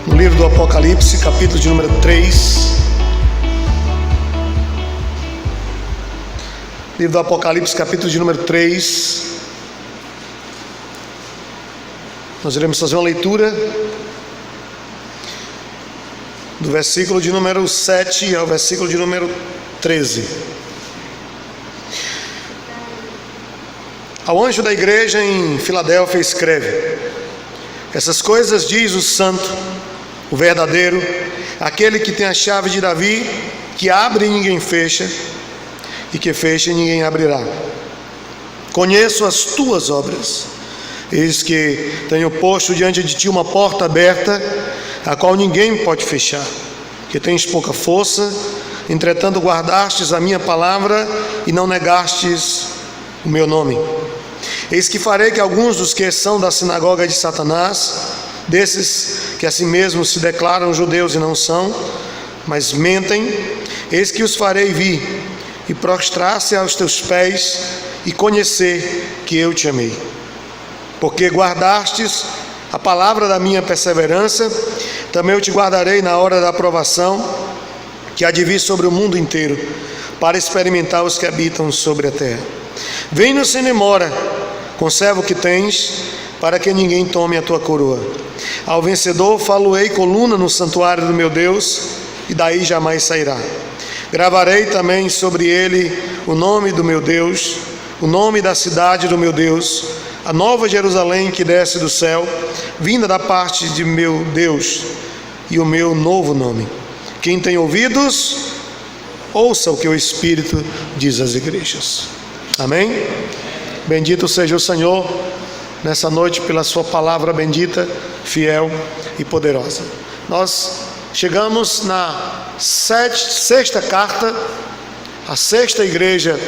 no livro do Apocalipse, capítulo de número 3. Livro do Apocalipse, capítulo de número 3. Nós iremos fazer uma leitura do versículo de número 7 ao versículo de número 13. Ao anjo da igreja em Filadélfia escreve: essas coisas diz o santo, o verdadeiro, aquele que tem a chave de Davi, que abre e ninguém fecha, e que fecha e ninguém abrirá. Conheço as tuas obras, eis que tenho posto diante de ti uma porta aberta, a qual ninguém pode fechar, que tens pouca força, entretanto guardastes a minha palavra e não negastes o meu nome. Eis que farei que alguns dos que são da sinagoga de Satanás, desses que a si mesmos se declaram judeus e não são, mas mentem, eis que os farei vir e prostrar-se aos teus pés e conhecer que eu te amei. Porque guardastes a palavra da minha perseverança, também eu te guardarei na hora da aprovação, que há de vir sobre o mundo inteiro, para experimentar os que habitam sobre a terra. Vem-no sem demora, conserva o que tens, para que ninguém tome a tua coroa. Ao vencedor falo-ei coluna no santuário do meu Deus, e daí jamais sairá. Gravarei também sobre ele o nome do meu Deus, o nome da cidade do meu Deus, a nova Jerusalém que desce do céu, vinda da parte de meu Deus, e o meu novo nome. Quem tem ouvidos, ouça o que o Espírito diz às igrejas. Amém? Bendito seja o Senhor nessa noite pela sua palavra bendita, fiel e poderosa. Nós chegamos na sexta carta, a sexta igreja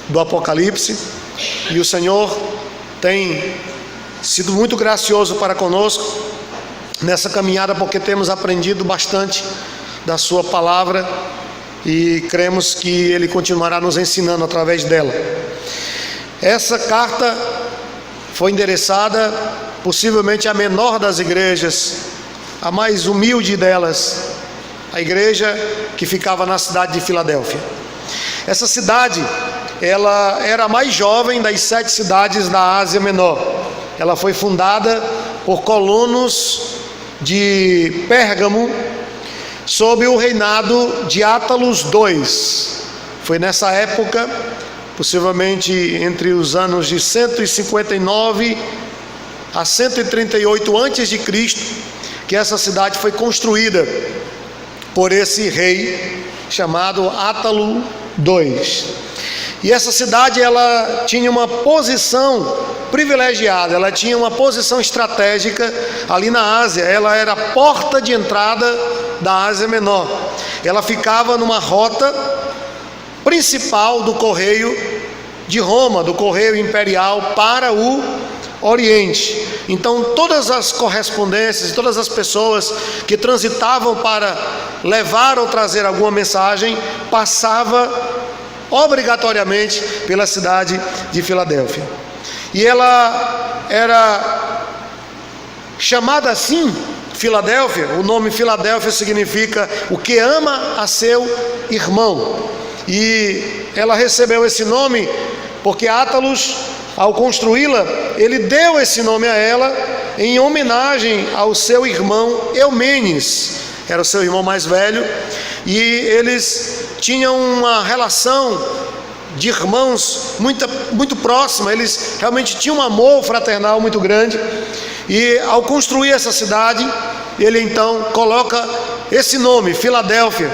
do Apocalipse, e o Senhor tem sido muito gracioso para conosco nessa caminhada, porque temos aprendido bastante da sua palavra e cremos que Ele continuará nos ensinando através dela. Essa carta foi endereçada possivelmente à menor das igrejas, a mais humilde delas, a igreja que ficava na cidade de Filadélfia. Essa cidade, ela era a mais jovem das 7 cidades da Ásia Menor. Ela foi fundada por colonos de Pérgamo sob o reinado de Átalos II. Foi nessa época, possivelmente entre os anos de 159 a 138 a.C., que essa cidade foi construída por esse rei chamado Átalo II. E essa cidade, ela tinha uma posição privilegiada, ela tinha uma posição estratégica ali na Ásia. Ela era a porta de entrada da Ásia Menor. Ela ficava numa rota principal do correio de Roma, do correio imperial para o Oriente. Então todas as correspondências, todas as pessoas que transitavam para levar ou trazer alguma mensagem, passava obrigatoriamente pela cidade de Filadélfia. E ela era chamada assim, Filadélfia. O nome Filadélfia significa o que ama a seu irmão. E ela recebeu esse nome porque Átalos, ao construí-la, ele deu esse nome a ela em homenagem ao seu irmão Eumênides. Era o seu irmão mais velho, e eles tinham uma relação de irmãos muito próxima. Eles realmente tinham um amor fraternal muito grande. E ao construir essa cidade, ele então coloca esse nome, Filadélfia,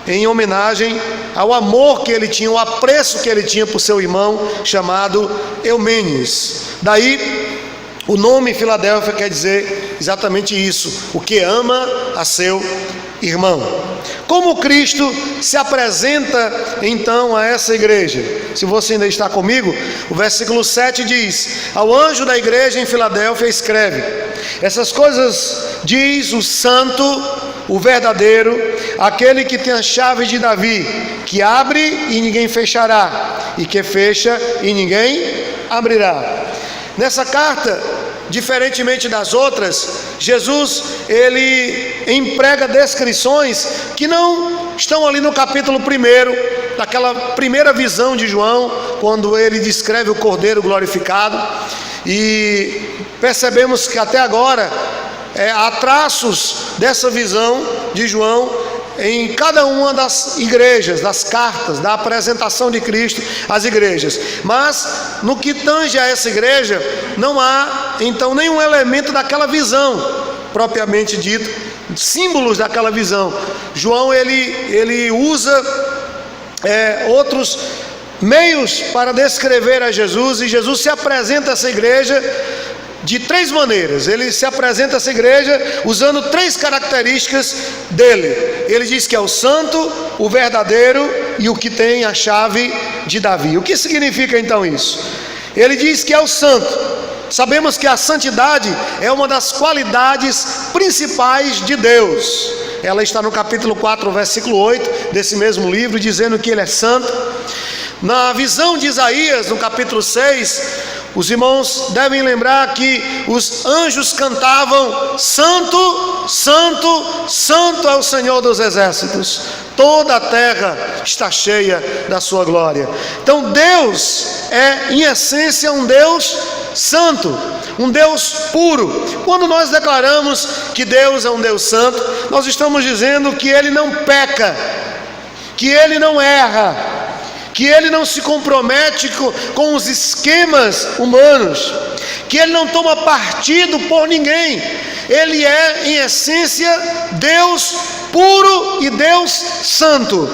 em homenagem ao amor que ele tinha, o apreço que ele tinha por seu irmão chamado Eumênides. Daí o nome Filadélfia quer dizer exatamente isso, o que ama a seu irmão. Como Cristo se apresenta então a essa igreja? Se você ainda está comigo, o versículo 7 diz: ao anjo da igreja em Filadélfia escreve: essas coisas diz o santo, o verdadeiro, aquele que tem a chave de Davi, que abre e ninguém fechará, e que fecha e ninguém abrirá. Nessa carta, diferentemente das outras, Jesus, ele emprega descrições que não estão ali no capítulo 1, daquela primeira visão de João, quando ele descreve o Cordeiro glorificado. E percebemos que até agora há traços dessa visão de João em cada uma das igrejas, das cartas, da apresentação de Cristo às igrejas. Mas no que tange a essa igreja, não há então nenhum elemento daquela visão propriamente dito, símbolos daquela visão. João ele usa outros meios para descrever a Jesus, e Jesus se apresenta a essa igreja de 3 maneiras. Ele se apresenta a essa igreja usando 3 características dele. Ele diz que é o santo, o verdadeiro e o que tem a chave de Davi. O que significa então isso? Ele diz que é o santo. Sabemos que a santidade é uma das qualidades principais de Deus. Ela está no capítulo 4, versículo 8 desse mesmo livro, dizendo que ele é santo. Na visão de Isaías, no capítulo 6, os irmãos devem lembrar que os anjos cantavam: Santo, Santo, Santo é o Senhor dos exércitos, toda a terra está cheia da sua glória. Então Deus é em essência um Deus santo, um Deus puro. Quando nós declaramos que Deus é um Deus santo, nós estamos dizendo que Ele não peca, que Ele não erra, que Ele não se compromete com os esquemas humanos, que Ele não toma partido por ninguém. Ele é em essência Deus puro e Deus santo.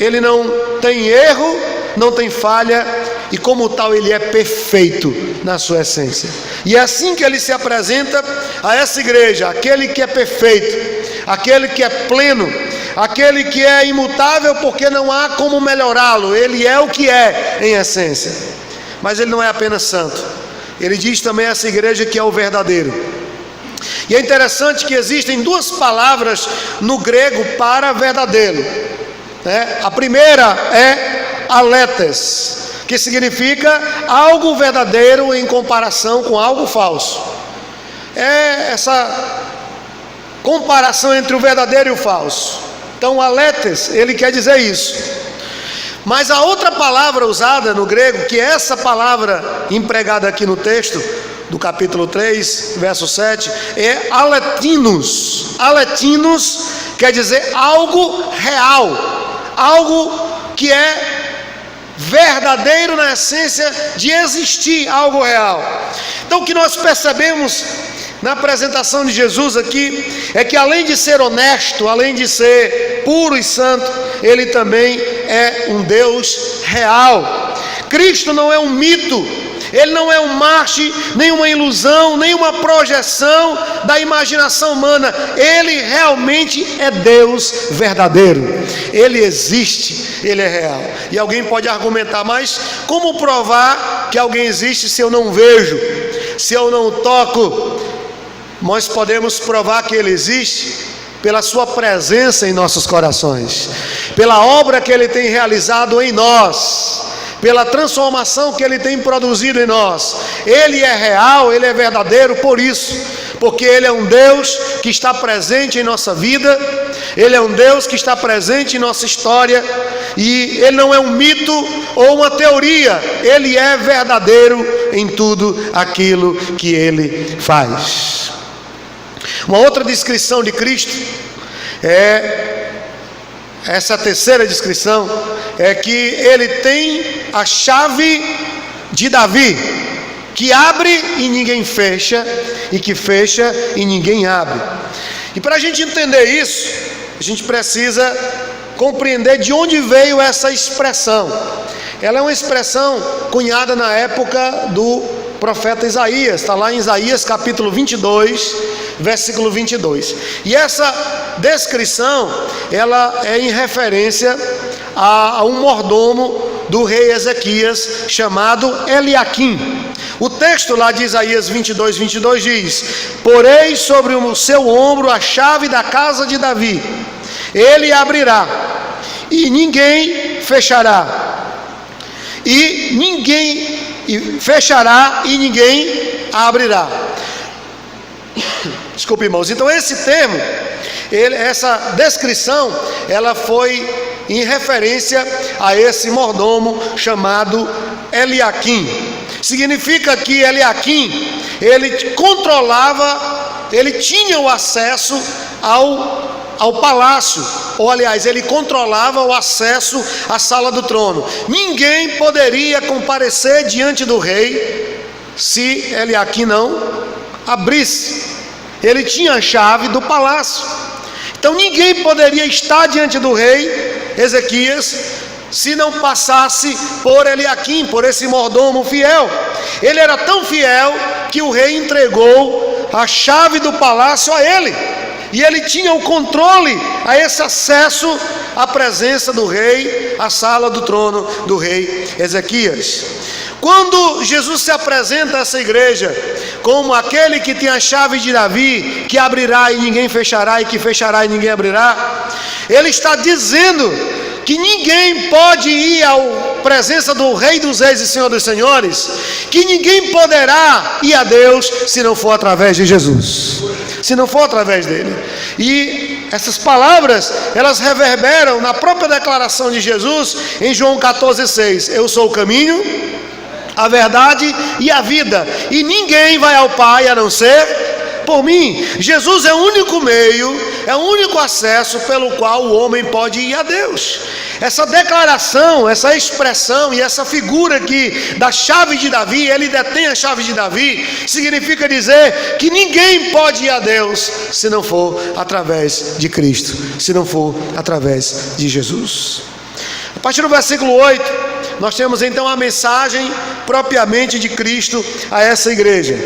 Ele não tem erro, não tem falha, e como tal ele é perfeito na sua essência. E é assim que ele se apresenta a essa igreja: aquele que é perfeito, aquele que é pleno, aquele que é imutável, porque não há como melhorá-lo. Ele é o que é em essência. Mas ele não é apenas santo, ele diz também a essa igreja que é o verdadeiro. E é interessante que existem 2 palavras no grego para verdadeiro. A primeira é aletes, que significa algo verdadeiro em comparação com algo falso. É essa comparação entre o verdadeiro e o falso. Então aletes, ele quer dizer isso. Mas a outra palavra usada no grego, que é essa palavra empregada aqui no texto do capítulo 3, verso 7, é aletinos. Aletinos quer dizer algo real, algo que é verdadeiro na essência de existir, algo real. Então o que nós percebemos na apresentação de Jesus aqui é que, além de ser honesto, além de ser puro e santo, ele também é um Deus real. Cristo não é um mito, ele não é um marche, nem uma ilusão, nem uma projeção da imaginação humana. Ele realmente é Deus verdadeiro. Ele existe, ele é real. E alguém pode argumentar: mas como provar que alguém existe se eu não vejo, se eu não toco? Nós podemos provar que ele existe pela sua presença em nossos corações, pela obra que ele tem realizado em nós, pela transformação que ele tem produzido em nós. Ele é real, ele é verdadeiro por isso, porque ele é um Deus que está presente em nossa vida, ele é um Deus que está presente em nossa história, e ele não é um mito ou uma teoria, ele é verdadeiro em tudo aquilo que ele faz. Uma outra descrição de Cristo essa terceira descrição, é que ele tem a chave de Davi, que abre e ninguém fecha, e que fecha e ninguém abre. E para a gente entender isso, a gente precisa compreender de onde veio essa expressão. Ela é uma expressão cunhada na época do profeta Isaías, está lá em Isaías capítulo 22, versículo 22. E essa descrição, ela é em referência a um mordomo do rei Ezequias, chamado Eliaquim. O texto lá de Isaías 22, 22 diz: porei sobre o seu ombro a chave da casa de Davi, ele abrirá, e ninguém fechará, e fechará, e ninguém abrirá. Desculpe, irmãos. Então esse termo, essa descrição, ela foi em referência a esse mordomo chamado Eliaquim. Significa que Eliaquim, ele controlava, ele tinha o acesso ao palácio, ou aliás, ele controlava o acesso à sala do trono. Ninguém poderia comparecer diante do rei se Eliaquim não abrisse. Ele tinha a chave do palácio. Então ninguém poderia estar diante do rei Ezequias se não passasse por Eliaquim, por esse mordomo fiel. Ele era tão fiel que o rei entregou a chave do palácio a ele, e ele tinha o controle a esse acesso à presença do rei, à sala do trono do rei Ezequias. Quando Jesus se apresenta a essa igreja como aquele que tem a chave de Davi, que abrirá e ninguém fechará, e que fechará e ninguém abrirá, ele está dizendo que ninguém pode ir à presença do Rei dos Reis e Senhor dos Senhores, que ninguém poderá ir a Deus se não for através de Jesus, se não for através dele. E essas palavras, elas reverberam na própria declaração de Jesus em João 14,6: eu sou o caminho, a verdade e a vida, e ninguém vai ao Pai a não ser por mim. Jesus é o único meio, é o único acesso pelo qual o homem pode ir a Deus. Essa declaração, essa expressão e essa figura aqui da chave de Davi, ele detém a chave de Davi, significa dizer que ninguém pode ir a Deus se não for através de Cristo, se não for através de Jesus. A partir do versículo 8, nós temos então a mensagem propriamente de Cristo a essa igreja.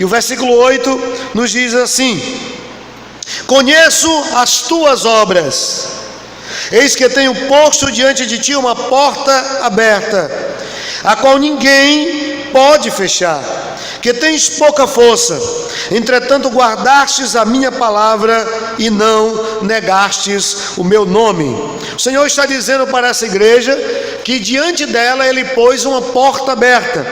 E o versículo 8 nos diz assim: conheço as tuas obras, eis que tenho posto diante de ti uma porta aberta, a qual ninguém pode fechar, que tens pouca força, entretanto guardastes a minha palavra e não negastes o meu nome. O Senhor está dizendo para essa igreja que diante dela ele pôs uma porta aberta.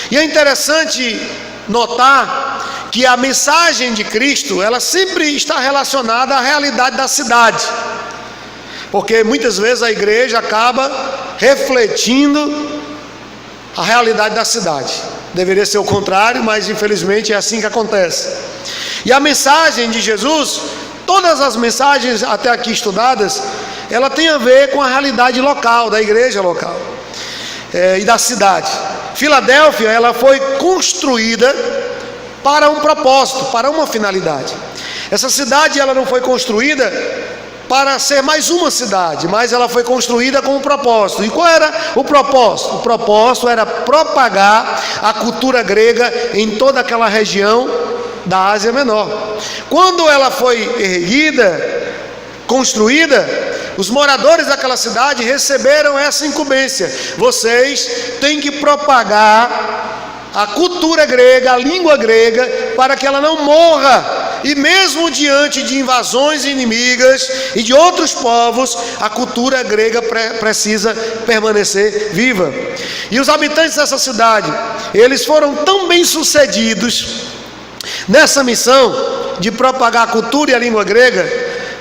E é interessante notar que a mensagem de Cristo, ela sempre está relacionada à realidade da cidade, porque muitas vezes a igreja acaba refletindo a realidade da cidade. Deveria ser o contrário, mas infelizmente é assim que acontece. E a mensagem de Jesus, todas as mensagens até aqui estudadas, ela tem a ver com a realidade local, da igreja local e da cidade. Filadélfia, ela foi construída para um propósito, para uma finalidade. Essa cidade, ela não foi construída para ser mais uma cidade, mas ela foi construída com um propósito. E qual era o propósito? O propósito era propagar a cultura grega em toda aquela região da Ásia Menor. Quando ela foi erguida, construída, os moradores daquela cidade receberam essa incumbência: vocês têm que propagar a cultura grega, a língua grega, para que ela não morra. E mesmo diante de invasões inimigas e de outros povos, a cultura grega precisa permanecer viva. E os habitantes dessa cidade, eles foram tão bem sucedidos nessa missão de propagar a cultura e a língua grega,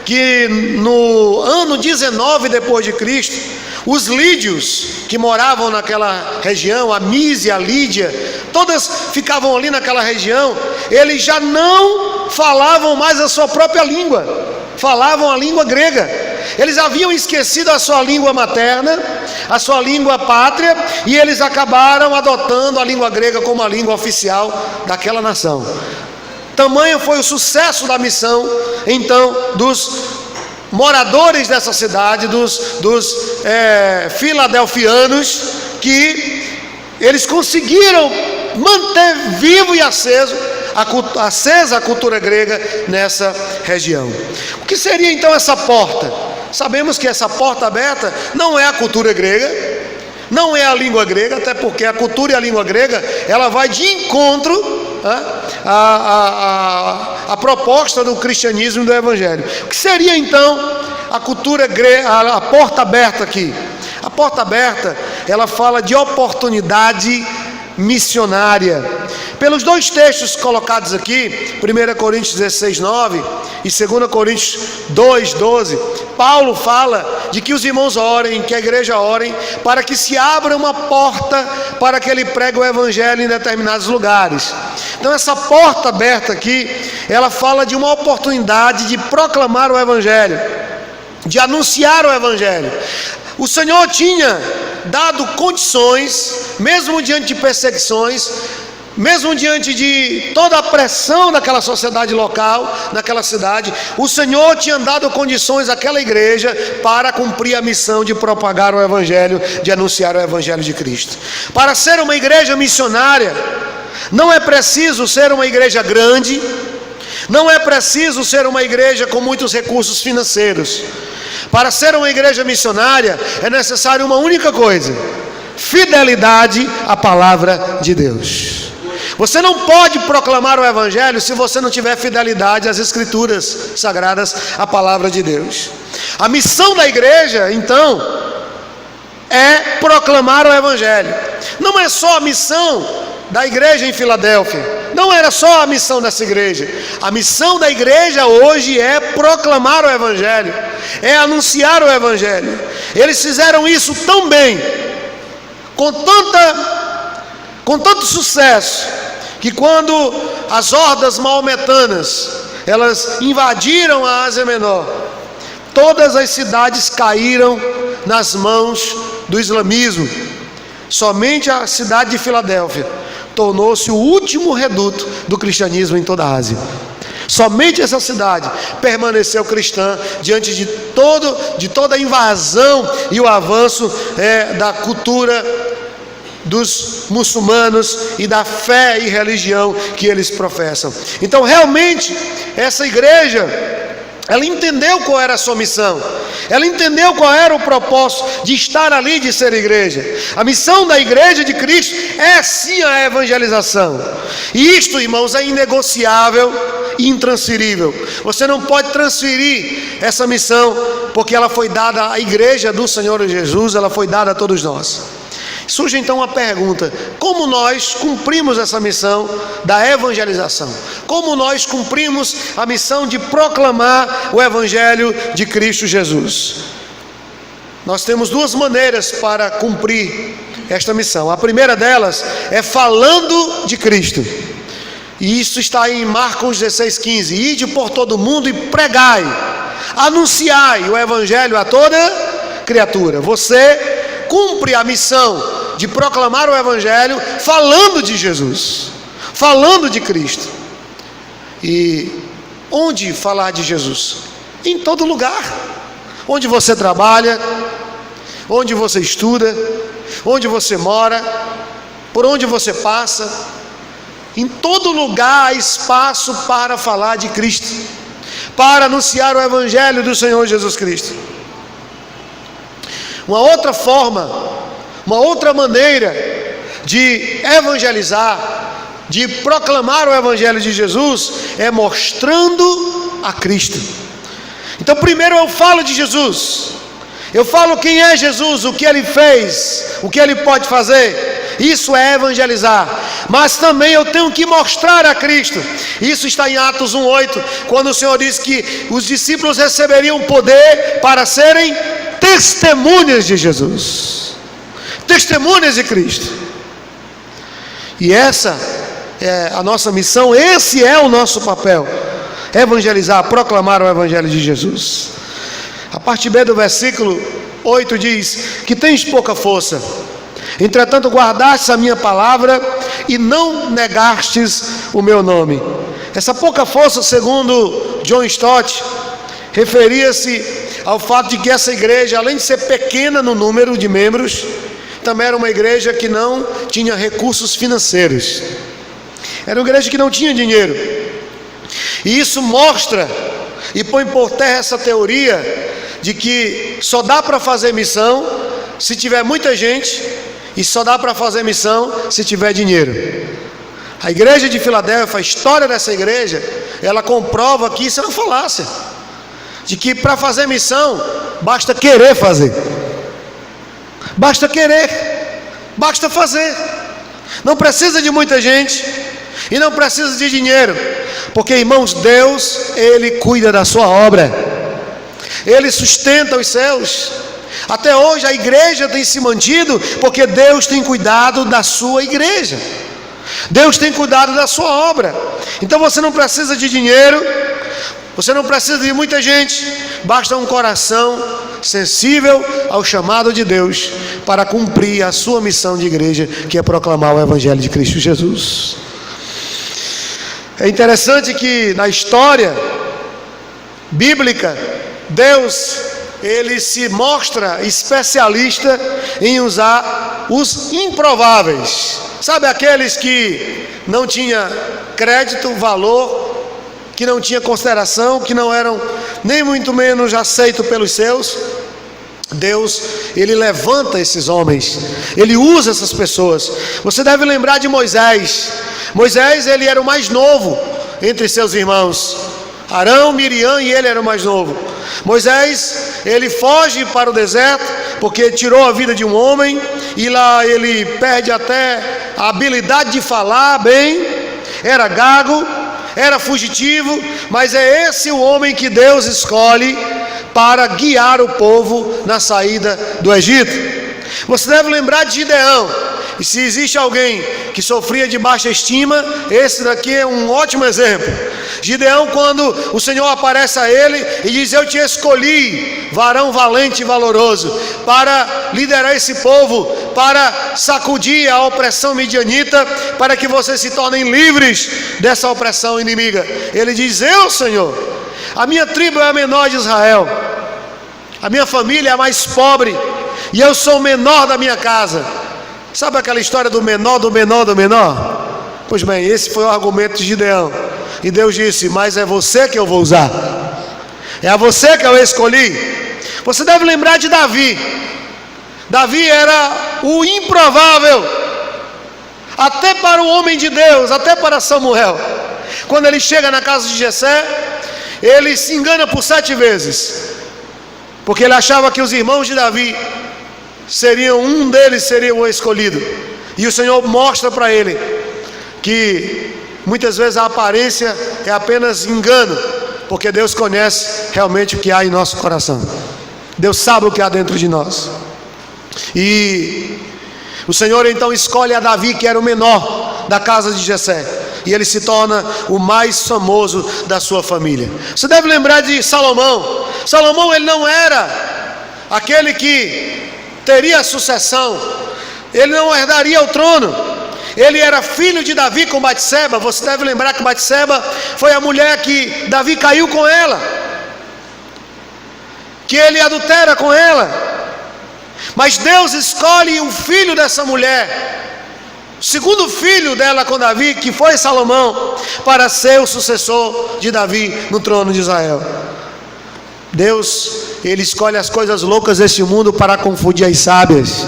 que no ano 19 depois de Cristo, os lídios que moravam naquela região, a Mísia, a Lídia, todas ficavam ali naquela região, eles já não falavam mais a sua própria língua, falavam a língua grega. Eles haviam esquecido a sua língua materna, a sua língua pátria, e eles acabaram adotando a língua grega como a língua oficial daquela nação. Tamanho foi o sucesso da missão, então, dos moradores dessa cidade, dos filadelfianos, que eles conseguiram manter vivo e acesa a cultura grega nessa região. O que seria então essa porta? Sabemos que essa porta aberta não é a cultura grega, não é a língua grega, até porque a cultura e a língua grega, ela vai de encontro a proposta do cristianismo e do evangelho. O que seria então a cultura grega, a porta aberta aqui? A porta aberta, ela fala de oportunidade missionária. pelos dois textos colocados aqui, 1 Coríntios 16, 9 e 2 Coríntios 2, 12, Paulo fala de que os irmãos orem, que a igreja orem, para que se abra uma porta para que ele pregue o evangelho em determinados lugares. Então essa porta aberta aqui, ela fala de uma oportunidade de proclamar o evangelho, de anunciar o evangelho. O Senhor tinha dado condições, mesmo diante de perseguições, mesmo diante de toda a pressão daquela sociedade local, naquela cidade, o Senhor tinha dado condições àquela igreja para cumprir a missão de propagar o evangelho, de anunciar o evangelho de Cristo. Para ser uma igreja missionária, não é preciso ser uma igreja grande, não é preciso ser uma igreja com muitos recursos financeiros. Para ser uma igreja missionária é necessário uma única coisa: fidelidade à palavra de Deus. Você não pode proclamar o evangelho se você não tiver fidelidade às escrituras sagradas, à palavra de Deus. A missão da igreja, então, é proclamar o evangelho. Não é só a missão da igreja em Filadélfia, não era só a missão dessa igreja. A missão da igreja hoje é proclamar o evangelho, é anunciar o evangelho. Eles fizeram isso tão bem, com tanto sucesso, que quando as hordas maometanas elas invadiram a Ásia Menor, todas as cidades caíram nas mãos do islamismo. Somente a cidade de Filadélfia tornou-se o último reduto do cristianismo em toda a Ásia. Somente essa cidade permaneceu cristã diante de toda a invasão e o avanço da cultura dos muçulmanos e da fé e religião que eles professam. Então realmente essa igreja, ela entendeu qual era a sua missão, ela entendeu qual era o propósito de estar ali, de ser igreja. A missão da igreja de Cristo é sim a evangelização, e isto, irmãos, é inegociável e intransferível. Você não pode transferir essa missão, porque ela foi dada à igreja do Senhor Jesus, ela foi dada a todos nós. Surge então uma pergunta: como nós cumprimos essa missão da evangelização? Como nós cumprimos a missão de proclamar o evangelho de Cristo Jesus? Nós temos duas maneiras para cumprir esta missão. A primeira delas é falando de Cristo, e isso está em Marcos 16,15: ide por todo o mundo e pregai, anunciai o evangelho a toda criatura. Você cumpre a missão de proclamar o evangelho falando de Jesus, falando de Cristo. E onde falar de Jesus? Em todo lugar. Onde você trabalha, onde você estuda, onde você mora, por onde você passa, em todo lugar há espaço para falar de Cristo, para anunciar o evangelho do Senhor Jesus Cristo. Uma outra forma, uma outra maneira de evangelizar, de proclamar o evangelho de Jesus, é mostrando a Cristo. Então primeiro eu falo de Jesus, eu falo quem é Jesus, o que ele fez, o que ele pode fazer. Isso é evangelizar. Mas também eu tenho que mostrar a Cristo. Isso está em Atos 1:8, quando o Senhor diz que os discípulos receberiam poder para serem testemunhas de Jesus, testemunhas de Cristo. E essa é a nossa missão, esse é o nosso papel: evangelizar, proclamar o evangelho de Jesus. A parte B do versículo 8 diz que tens pouca força, entretanto guardastes a minha palavra e não negastes o meu nome. Essa pouca força, segundo John Stott, referia-se ao fato de que essa igreja, além de ser pequena no número de membros, também era uma igreja que não tinha recursos financeiros. Era uma igreja que não tinha dinheiro. E isso mostra e põe por terra essa teoria de que só dá para fazer missão se tiver muita gente, e só dá para fazer missão se tiver dinheiro. A igreja de Filadélfia, a história dessa igreja, ela comprova que isso é uma falácia, de que para fazer missão basta querer fazer, basta querer, basta fazer. Não precisa de muita gente, e não precisa de dinheiro, porque, irmãos, Deus, Ele cuida da sua obra, Ele sustenta os céus. Até hoje a igreja tem se mantido porque Deus tem cuidado da sua igreja, Deus tem cuidado da sua obra. Então você não precisa de dinheiro, você não precisa de muita gente, basta um coração sensível ao chamado de Deus para cumprir a sua missão de igreja, que é proclamar o Evangelho de Cristo Jesus. É interessante que na história bíblica, Deus, Ele se mostra especialista em usar os improváveis. Sabe aqueles que não tinham crédito, valor, que não tinha consideração, que não eram nem muito menos aceitos pelos seus? Deus, Ele levanta esses homens, Ele usa essas pessoas. Você deve lembrar de Moisés. Moisés, ele era o mais novo entre seus irmãos, Arão, Miriam, e ele era o mais novo. Moisés, ele foge para o deserto, porque tirou a vida de um homem, e lá ele perde até a habilidade de falar bem, era gago, era fugitivo, mas é esse o homem que Deus escolhe para guiar o povo na saída do Egito. Você deve lembrar de Gideão, e se existe alguém que sofria de baixa estima, esse daqui é um ótimo exemplo. Gideão, quando o Senhor aparece a ele e diz: eu te escolhi, varão valente e valoroso, para liderar esse povo, para sacudir a opressão midianita, para que vocês se tornem livres dessa opressão inimiga. Ele diz: eu, Senhor, a minha tribo é a menor de Israel, a minha família é a mais pobre, e eu sou o menor da minha casa. Sabe aquela história do menor, do menor, do menor? Pois bem, esse foi o argumento de Gideão. E Deus disse: mas é você que eu vou usar, é a você que eu escolhi. Você deve lembrar de Davi. Davi era o improvável, até para o homem de Deus, até para Samuel. Quando ele chega na casa de Jessé, ele se engana por 7 vezes, porque ele achava que os irmãos de Davi um deles seria o escolhido. E o Senhor mostra para ele que muitas vezes a aparência é apenas engano, porque Deus conhece realmente o que há em nosso coração. Deus sabe o que há dentro de nós. E o Senhor então escolhe a Davi, que era o menor da casa de Jessé, e ele se torna o mais famoso da sua família. Você deve lembrar de Salomão. Salomão, ele não era aquele que teria a sucessão, ele não herdaria o trono. Ele era filho de Davi com Batseba. Você deve lembrar que Batseba foi a mulher que Davi caiu com ela, que ele adultera com ela. Mas Deus escolhe o filho dessa mulher, o segundo filho dela com Davi, que foi Salomão, para ser o sucessor de Davi no trono de Israel. Deus, Ele escolhe as coisas loucas deste mundo para confundir as sábias.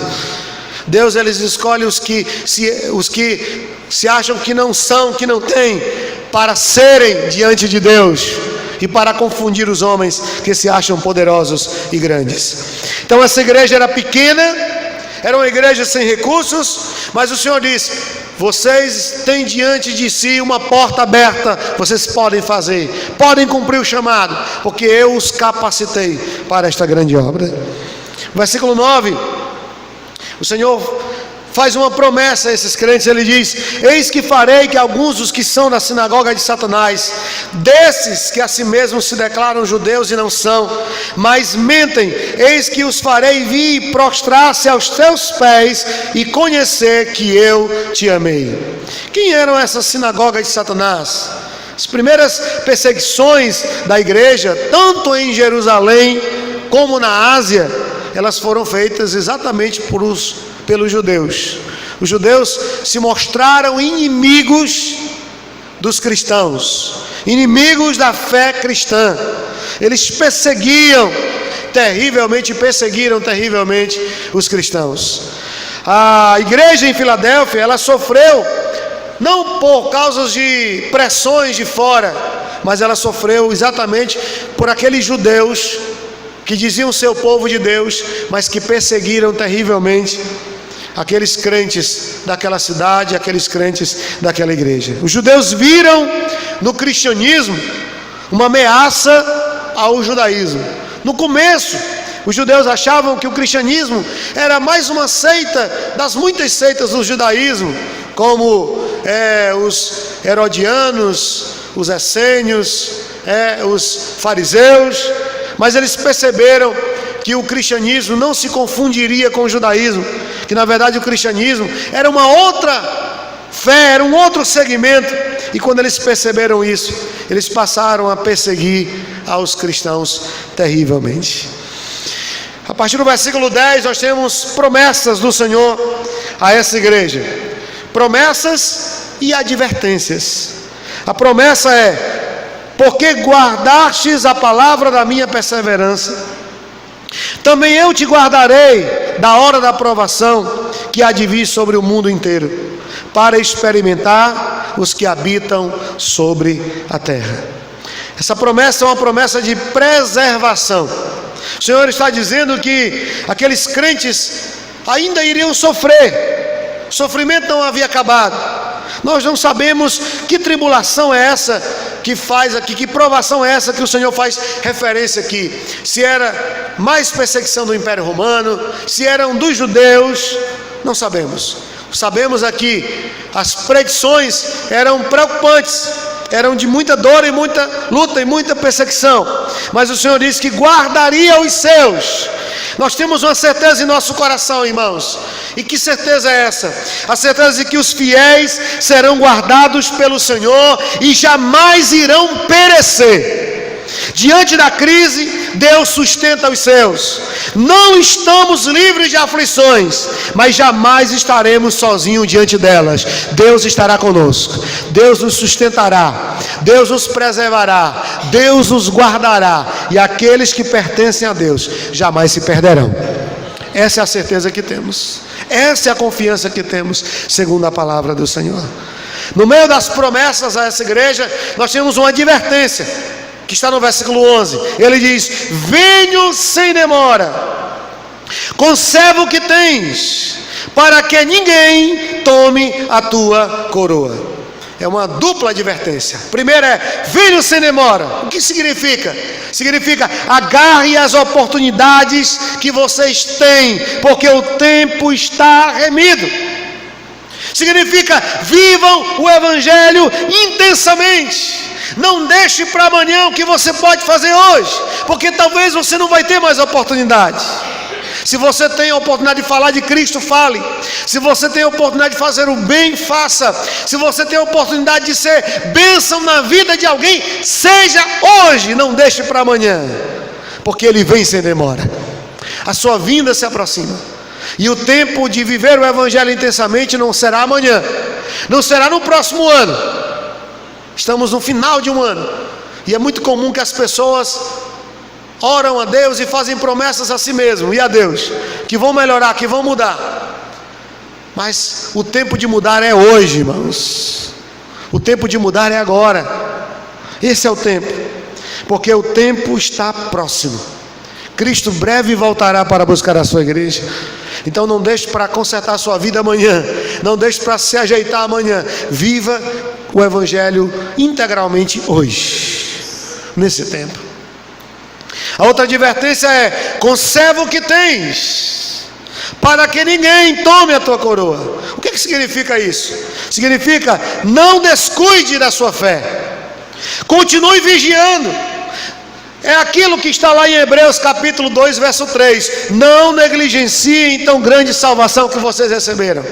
Deus, Ele escolhe os que se acham que não são, que não têm, para serem diante de Deus, e para confundir os homens que se acham poderosos e grandes. Então essa igreja era pequena, era uma igreja sem recursos, mas o Senhor disse: vocês têm diante de si uma porta aberta, vocês podem fazer, podem cumprir o chamado, porque eu os capacitei para esta grande obra. Versículo 9, o Senhor faz uma promessa a esses crentes. Ele diz: eis que farei que alguns dos que são da sinagoga de Satanás, desses que a si mesmos se declaram judeus e não são, mas mentem, eis que os farei vir prostrar-se aos teus pés e conhecer que eu te amei. Quem eram essas sinagogas de Satanás? As primeiras perseguições da igreja, tanto em Jerusalém como na Ásia, elas foram feitas exatamente pelos judeus. Os judeus se mostraram inimigos dos cristãos, inimigos da fé cristã. Eles perseguiram terrivelmente os cristãos. A igreja em Filadélfia, ela sofreu não por causa de pressões de fora, mas ela sofreu exatamente por aqueles judeus que diziam ser o povo de Deus, mas que perseguiram terrivelmente aqueles crentes daquela cidade, aqueles crentes daquela igreja. Os judeus viram no cristianismo uma ameaça ao judaísmo. No começo, os judeus achavam que o cristianismo era mais uma seita das muitas seitas do judaísmo, como os herodianos, os essênios, os fariseus. Mas eles perceberam que o cristianismo não se confundiria com o judaísmo, que na verdade o cristianismo era uma outra fé, era um outro segmento. E quando eles perceberam isso, eles passaram a perseguir aos cristãos terrivelmente. A partir do versículo 10 nós temos promessas do Senhor a essa igreja, promessas e advertências. A promessa é: porque guardastes a palavra da minha perseverança, também eu te guardarei da hora da provação que há de vir sobre o mundo inteiro, para experimentar os que habitam sobre a terra. Essa promessa é uma promessa de preservação. O Senhor está dizendo que aqueles crentes ainda iriam sofrer, o sofrimento não havia acabado. Nós não sabemos que tribulação é essa que faz aqui, que provação é essa que o Senhor faz referência aqui. Se era mais perseguição do Império Romano, se eram dos judeus, não sabemos. Sabemos aqui, as predições eram preocupantes, eram de muita dor e muita luta e muita perseguição, mas o Senhor disse que guardaria os seus. Nós temos uma certeza em nosso coração, irmãos. E que certeza é essa? A certeza de que os fiéis serão guardados pelo Senhor e jamais irão perecer. Diante da crise, Deus sustenta os seus. Não estamos livres de aflições, mas jamais estaremos sozinhos diante delas. Deus estará conosco, Deus nos sustentará, Deus nos preservará, Deus nos guardará, e aqueles que pertencem a Deus jamais se perderão. Essa é a certeza que temos, essa é a confiança que temos, segundo a palavra do Senhor. No meio das promessas a essa igreja, nós temos uma advertência, que está no versículo 11. Ele diz: venho sem demora, conserva o que tens, para que ninguém tome a tua coroa. É uma dupla advertência. Primeiro é: venho sem demora. O que significa? Significa: agarre as oportunidades que vocês têm, porque o tempo está remido. Significa: vivam o evangelho intensamente. Não deixe para amanhã o que você pode fazer hoje, porque talvez você não vai ter mais oportunidade. Se você tem a oportunidade de falar de Cristo, fale. Se você tem a oportunidade de fazer o bem, faça. Se você tem a oportunidade de ser bênção na vida de alguém, seja hoje, não deixe para amanhã, porque Ele vem sem demora. A sua vinda se aproxima, e o tempo de viver o evangelho intensamente não será amanhã, não será no próximo ano. Estamos no final de um ano, e é muito comum que as pessoas oram a Deus e fazem promessas a si mesmo e a Deus, que vão melhorar, que vão mudar. Mas o tempo de mudar é hoje, irmãos. O tempo de mudar é agora. Esse é o tempo, porque o tempo está próximo. Cristo breve voltará para buscar a sua igreja. Então não deixe para consertar a sua vida amanhã, não deixe para se ajeitar amanhã. Viva o evangelho integralmente hoje, nesse tempo. A outra advertência é: conserva o que tens, para que ninguém tome a tua coroa. O que significa isso? Significa: não descuide da sua fé, continue vigiando. É aquilo que está lá em Hebreus capítulo 2, verso 3. Não negligenciem tão grande salvação que vocês receberam.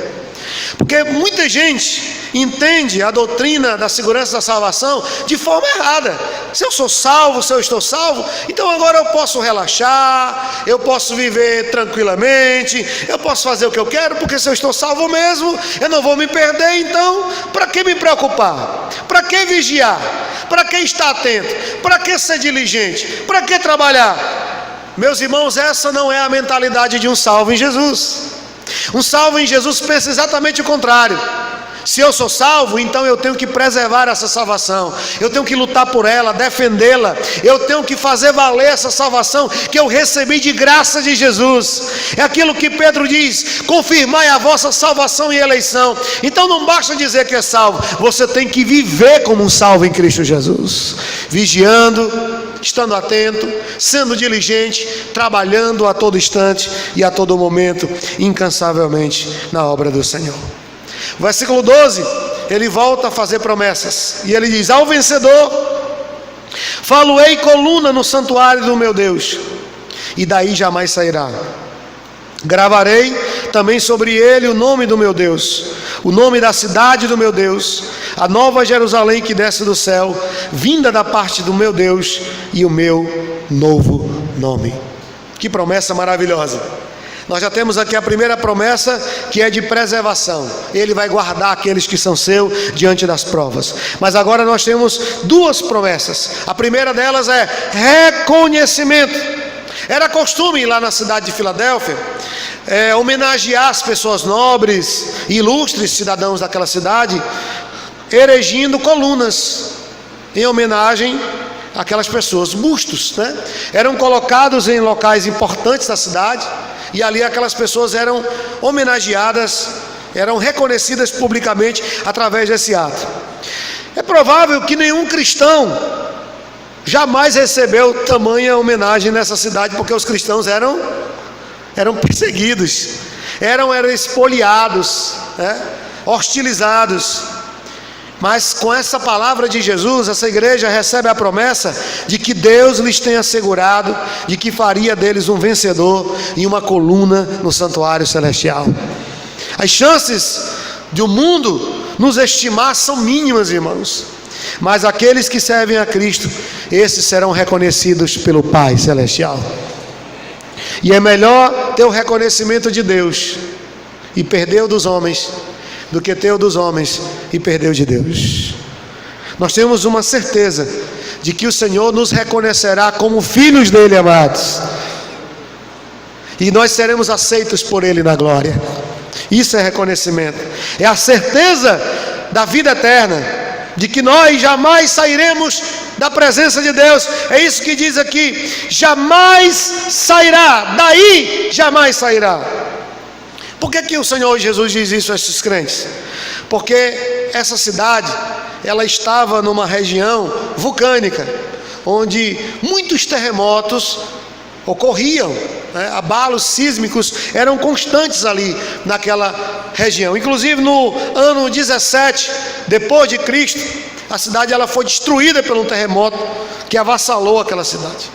Porque muita gente entende a doutrina da segurança da salvação de forma errada. Se eu sou salvo, se eu estou salvo, então agora eu posso relaxar, eu posso viver tranquilamente, eu posso fazer o que eu quero, porque se eu estou salvo mesmo, eu não vou me perder. Então, para que me preocupar? Para que vigiar? Para que estar atento? Para que ser diligente? Para que trabalhar? Meus irmãos, essa não é a mentalidade de um salvo em Jesus. Um salvo em Jesus pensa exatamente o contrário. Se eu sou salvo, então eu tenho que preservar essa salvação, eu tenho que lutar por ela, defendê-la, eu tenho que fazer valer essa salvação que eu recebi de graça de Jesus. É aquilo que Pedro diz: confirmai a vossa salvação e eleição. Então não basta dizer que é salvo, você tem que viver como um salvo em Cristo Jesus, vigiando, estando atento, sendo diligente, trabalhando a todo instante e a todo momento, incansavelmente na obra do Senhor. O versículo 12, ele volta a fazer promessas, e ele diz: ao vencedor falo-ei coluna no santuário do meu Deus, e daí jamais sairá. Gravarei também sobre ele o nome do meu Deus, o nome da cidade do meu Deus, a nova Jerusalém que desce do céu, vinda da parte do meu Deus, e o meu novo nome. Que promessa maravilhosa! Nós já temos aqui a primeira promessa, que é de preservação. Ele vai guardar aqueles que são seus diante das provas. Mas agora nós temos duas promessas. A primeira delas é reconhecimento. Era costume lá na cidade de Filadélfia homenagear as pessoas nobres e ilustres cidadãos daquela cidade, erigindo colunas em homenagem àquelas pessoas. Bustos, né? Eram colocados em locais importantes da cidade, e ali aquelas pessoas eram homenageadas, eram reconhecidas publicamente através desse ato. É provável que nenhum cristão jamais recebeu tamanha homenagem nessa cidade, porque os cristãos eram perseguidos, eram espoliados, né? Hostilizados. Mas com essa palavra de Jesus, essa igreja recebe a promessa de que Deus lhes tem assegurado de que faria deles um vencedor e uma coluna no santuário celestial. As chances de o mundo nos estimar são mínimas, irmãos, mas aqueles que servem a Cristo, esses serão reconhecidos pelo Pai celestial. E é melhor ter o reconhecimento de Deus e perder o dos homens, do que ter o dos homens e perder o de Deus. Nós temos uma certeza de que o Senhor nos reconhecerá como filhos dele amados, e nós seremos aceitos por ele na glória. Isso é reconhecimento, é a certeza da vida eterna, de que nós jamais sairemos da presença de Deus. É isso que diz aqui: jamais sairá, daí jamais sairá. Por que o Senhor Jesus diz isso a esses crentes? Porque essa cidade, ela estava numa região vulcânica, onde muitos terremotos ocorriam, né? Abalos sísmicos eram constantes ali naquela região. Inclusive no ano 17 depois de Cristo, a cidade ela foi destruída por um terremoto que avassalou aquela cidade.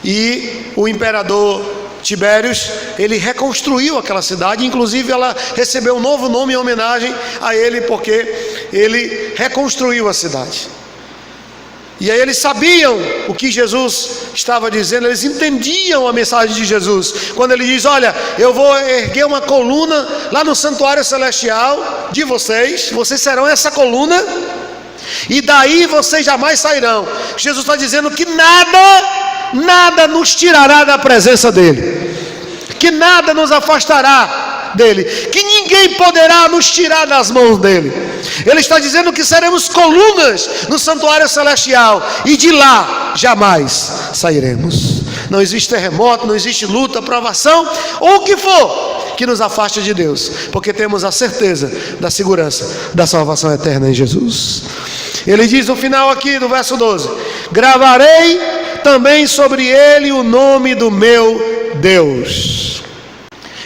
E o imperador Tibérios, ele reconstruiu aquela cidade, inclusive ela recebeu um novo nome em homenagem a ele, porque ele reconstruiu a cidade. E aí eles sabiam o que Jesus estava dizendo, eles entendiam a mensagem de Jesus, quando ele diz: olha, eu vou erguer uma coluna lá no santuário celestial de vocês, vocês serão essa coluna, e daí vocês jamais sairão. Jesus está dizendo que nada nos tirará da presença dele, que nada nos afastará dele, que ninguém poderá nos tirar das mãos dele. Ele está dizendo que seremos colunas no santuário celestial, e de lá jamais sairemos. Não existe terremoto, não existe luta, provação, ou o que for que nos afaste de Deus, porque temos a certeza da segurança da salvação eterna em Jesus. Ele diz no final aqui do verso 12: gravarei também sobre ele o nome do meu Deus.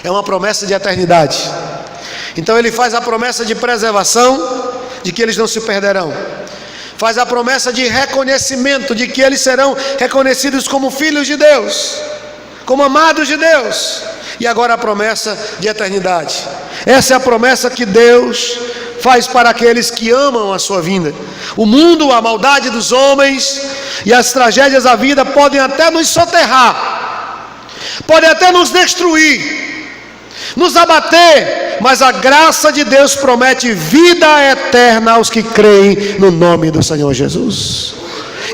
É uma promessa de eternidade. Então ele faz a promessa de preservação, de que eles não se perderão. Faz a promessa de reconhecimento, de que eles serão reconhecidos como filhos de Deus, como amados de Deus. E agora a promessa de eternidade. Essa é a promessa que Deus faz para aqueles que amam a sua vinda. O mundo, a maldade dos homens e as tragédias da vida podem até nos soterrar, podem até nos destruir, nos abater, mas a graça de Deus promete vida eterna aos que creem no nome do Senhor Jesus.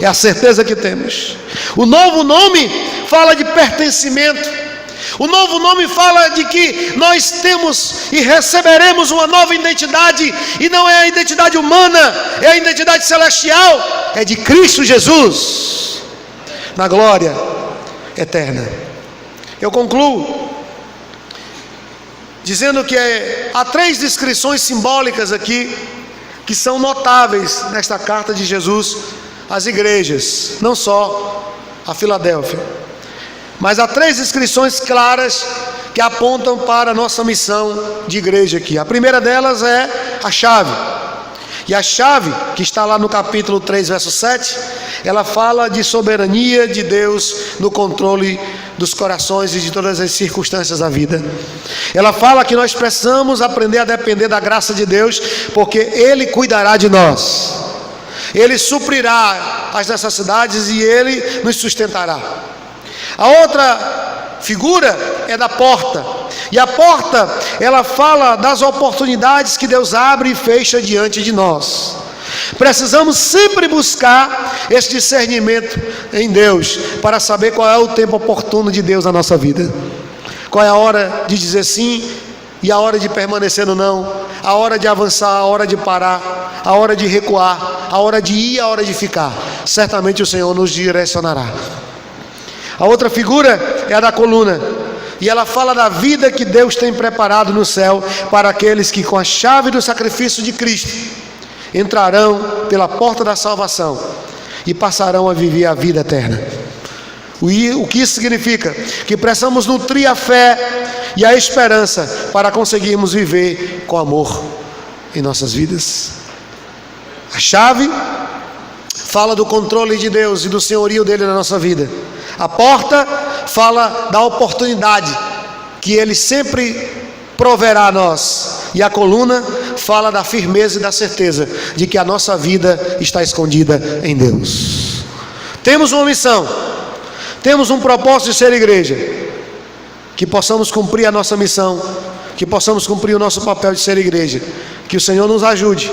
É a certeza que temos. O novo nome fala de pertencimento, O novo nome fala de que nós temos e receberemos uma nova identidade, e não é a identidade humana, é a identidade celestial, é de Cristo Jesus, na glória eterna. Eu concluo dizendo que há 3 descrições simbólicas aqui, que são notáveis nesta carta de Jesus às igrejas, não só a Filadélfia, mas há 3 descrições claras que apontam para a nossa missão de igreja aqui. A primeira delas é a chave. E a chave, que está lá no capítulo 3, verso 7, ela fala de soberania de Deus no controle dos corações e de todas as circunstâncias da vida. Ela fala que nós precisamos aprender a depender da graça de Deus, porque Ele cuidará de nós. Ele suprirá as necessidades e Ele nos sustentará. A outra figura é da porta. E a porta, ela fala das oportunidades que Deus abre e fecha diante de nós. Precisamos sempre buscar esse discernimento em Deus, para saber qual é o tempo oportuno de Deus na nossa vida. Qual é a hora de dizer sim e a hora de permanecer no não, a hora de avançar, a hora de parar, a hora de recuar, a hora de ir, a hora de ficar. Certamente o Senhor nos direcionará. A outra figura é a da coluna, e ela fala da vida que Deus tem preparado no céu para aqueles que, com a chave do sacrifício de Cristo, entrarão pela porta da salvação e passarão a viver a vida eterna. O que isso significa? Que precisamos nutrir a fé e a esperança para conseguirmos viver com amor em nossas vidas. A chave fala do controle de Deus e do senhorio dele na nossa vida. A porta fala da oportunidade que Ele sempre proverá a nós. E a coluna fala da firmeza e da certeza de que a nossa vida está escondida em Deus. Temos uma missão, temos um propósito de ser igreja. Que possamos cumprir a nossa missão, que possamos cumprir o nosso papel de ser igreja. Que o Senhor nos ajude,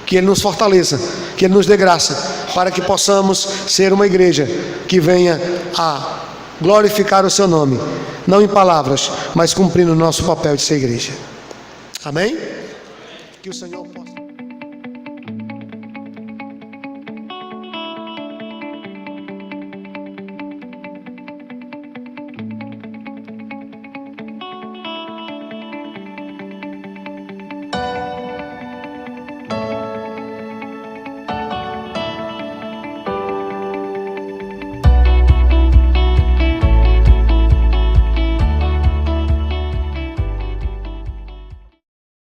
que Ele nos fortaleça, que Ele nos dê graça, para que possamos ser uma igreja que venha a glorificar o Seu nome, não em palavras, mas cumprindo o nosso papel de ser igreja. Amém? Que o Senhor possa...